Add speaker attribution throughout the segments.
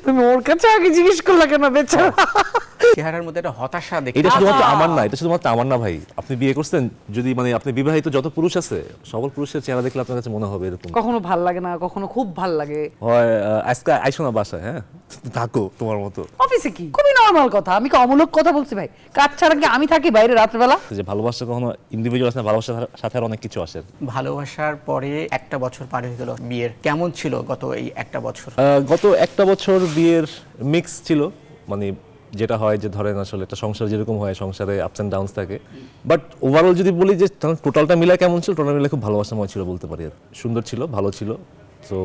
Speaker 1: তুমি ওর কাছে আগে জিজ্ঞেস করলা কেন বেচারা?
Speaker 2: চেহারার মধ্যে একটা হতাশা দেখি।
Speaker 3: এটা শুধুমাত্র আমার না, এটা শুধুমাত্র আমার না ভাই। আপনি বিয়ে করছেন, যদি মানে আপনি বিবাহিত যত পুরুষ আছে সকল পুরুষের চেহারা দেখলে আপনার কাছে মনে হবে এরকম।
Speaker 1: কখনো ভাল লাগে না, কখনো খুব ভাল লাগে।
Speaker 3: হয় আজকে আইসো না বাসায়, হ্যাঁ থাকো তোমার মতো।
Speaker 1: অফিসে কি খুবই নরমাল কথা, আমি কি অমূলক কথা বলছি ভাই? কাজ ছাড়া কি আমি থাকি বাইরে রাত্রেবেলা?
Speaker 3: যে ভালোবাসা কখনো ইন্ডিভিজুয়াল আছে না, ভালোবাসার সাথে আর অনেক কিছু আসে।
Speaker 2: ভালোবাসার পরে একটা বছর পার হয়ে গেল বিয়ের, কেমন ছিল গত এই একটা বছর?
Speaker 3: গত একটা বছর বিয়ের মিক্স ছিল, মানে যেটা হয় যে ধরেন আসলে একটা সংসার যেরকম হয়, সংসারে আপস এন্ড ডাউনস থাকে, বাট ওভারঅল যদি বলি যে টোটালটা মিলে কেমন ছিল, টোটাল মিলে খুব ভালোবাসাময় ছিল বলতে পারি। আর সুন্দর ছিল, ভালো ছিল। তো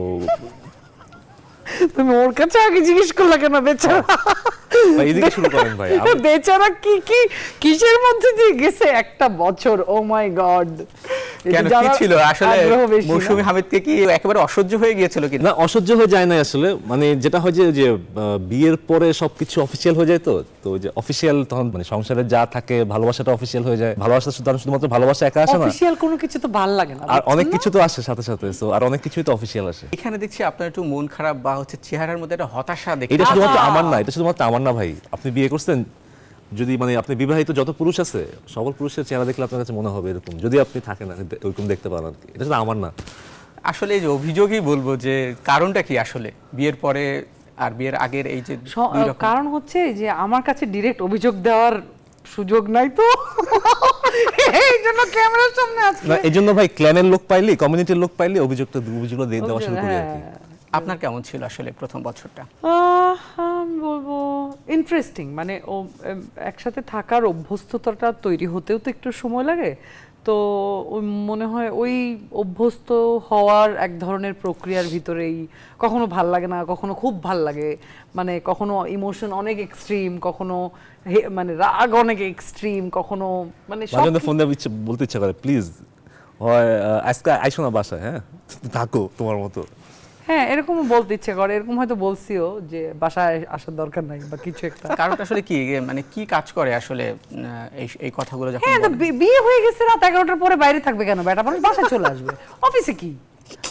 Speaker 1: তুমি ওর কাছে আগে জিজ্ঞেস করলা কেন বেচারা?
Speaker 3: ভাই এদিকে শুরু করেন ভাই।
Speaker 1: বেচারা কি কি কিসের মধ্যে দিয়ে গেছে একটা বছর? ও মাই গড।
Speaker 2: কেন কি ছিল আসলে? মৌসুমী হামিদকে কি একেবারে অসহ্য হয়ে গিয়েছিল কি?
Speaker 3: না, অসহ্য হয়ে যায় না আসলে, মানে যেটা হয় যে বিয়ের পরে সবকিছু অফিশিয়াল হয়ে যায়, তো যে অফিশিয়াল তখন মানে সংসারে যা থাকে ভালোবাসাটা অফিশিয়াল হয়ে যায়। ভালোবাসা শুধুমাত্র ভালোবাসা একা আসে না,
Speaker 1: অফিশিয়াল কোনো কিছু তো ভালো লাগে না,
Speaker 3: আর অনেক কিছু তো আসে সাথে সাথে। সো আর অনেক কিছুই তো অফিশিয়াল আসে।
Speaker 2: এখানে দেখছি আপনার একটু মন খারাপ বা হচ্ছে চেহারার মধ্যে একটা হতাশা দেখি।
Speaker 3: এটা শুধুমাত্র আমার না, এটা শুধুমাত্র আমার না ভাই। আপনি বিয়ে করছেন, যদি মানে আপনি বিবাহিত যত পুরুষ আছে সকল পুরুষের চেহারা দেখলে আপনার কাছে মনে হবে এরকম, যদি আপনি থাকেন না ওইরকম দেখতে পান আর কি। এটা শুধু আমার না।
Speaker 2: আসলে এই যে অভিযোগই বলবো যে কারণটা কি আসলে বিয়ের পরে আর বিয়ের আগের এই যে
Speaker 1: কারণ হচ্ছে যে আমার কাছে ডিরেক্ট অভিযোগ দেওয়ার সুযোগ নাই, তো এই জন্য ক্যামেরার সামনে আজকে
Speaker 3: না, এই জন্য ভাই ক্ল্যানের লোক পাইলি, কমিউনিটির লোক পাইলি অভিযোগগুলো দিয়ে দেওয়া শুরু করি আর কি।
Speaker 2: আপনার কেমন ছিল আসলে প্রথম বছরটা?
Speaker 1: আমি বলবো ইন্টারেস্টিং, মানে ও একসাথে থাকার অভ্যস্ততাটা তৈরি হতেও তো একটু সময় লাগে। তো মনে হয় ওই অভ্যস্ত হওয়ার এক ধরনের প্রক্রিয়ার ভিতরেই কখনো ভাল লাগে না, কখনো খুব ভাল লাগে। মানে কখনো ইমোশন অনেক এক্সট্রিম, কখনো মানে রাগ অনেক এক্সট্রিম, কখনো মানে
Speaker 3: ফোন দিয়ে বলতে ইচ্ছা করে প্লিজ হয় আজকে আইসো না বাসায়, হ্যাঁ থাকো তোমার মতো।
Speaker 1: হ্যাঁ, এরকমও বলতে ইচ্ছে করে, এরকম হয়তো বলছিও যে বাসায় আসার দরকার নাই বা কিছু একটা।
Speaker 2: কারণটা আসলে কি, মানে কি কাজ করে আসলে এই কথাগুলো যখন?
Speaker 1: হ্যাঁ, তো বিয়ে হয়ে গেছে, রাত 11টার পরে বাইরে থাকবে কেন? বেটা মানুষ বাসায় চলে আসবে। অফিসে কি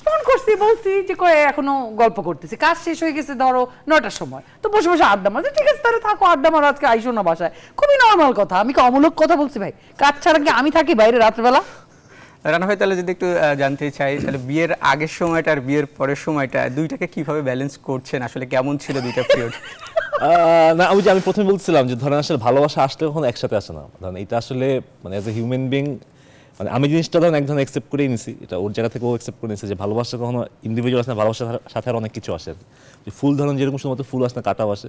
Speaker 1: ফোন করছি, বলছি যে এখনো গল্প করতেছি, কাজ শেষ হয়ে গেছে ধরো 9টার সময়, তো বসে বসে আড্ডা মারছে। ঠিক আছে, তাহলে থাকো, আড্ডা মারো, আজকে আইসো না বাসায়। খুবই নর্মাল কথা, আমি কি অমূলক কথা বলছি ভাই? কাজ ছাড়া কি আমি থাকি বাইরে রাত্রেবেলা?
Speaker 2: রানা ভাই, তাহলে যদি একটু জানতে চাই, তাহলে বিয়ের আগের সময়টা আর বিয়ের পরের সময়টা দুইটাকে কিভাবে ব্যালেন্স করছেন? আসলে কেমন ছিল দুইটা পিরিয়ড?
Speaker 3: না, আমি প্রথমে বলছিলাম যে ধরেন আসলে ভালোবাসা আসলে কখনো একসাথে আসে না। ধরেন এটা আসলে মানে অ্যাজ এ হিউম্যান বিং, মানে আমি জিনিসটা ধরেন এক ধরনের অ্যাকসেপ্ট করেই নিছি, এটা ওর জায়গা থেকে ও অ্যাকসেপ্ট করে নিছে যে ভালোবাসা কখনো ইন্ডিভিজুয়াল আসে না, ভালোবাসার সাথে আর অনেক কিছু আসে। যে ফুল ধরেন যেরকম শুধুমাত্র ফুল আসে না, কাটাও আসে।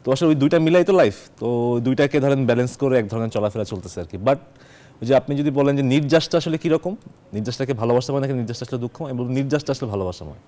Speaker 3: তো আসলে ওই দুইটা মিলাই তো লাইফ, তো দুইটাকে ধরেন ব্যালেন্স করে এক ধরনের চলাফেরা চলতেছে আর কি। বাট ওই যে আপনি যদি বলেন যে নির্যাসটা আসলে কীরকম, নির্যাসটাকে ভালোবাসা মানে নাকি নির্যাসটা আসলে দুঃখ, এবং নির্যাসটা আসলে ভালোবাসা নয়।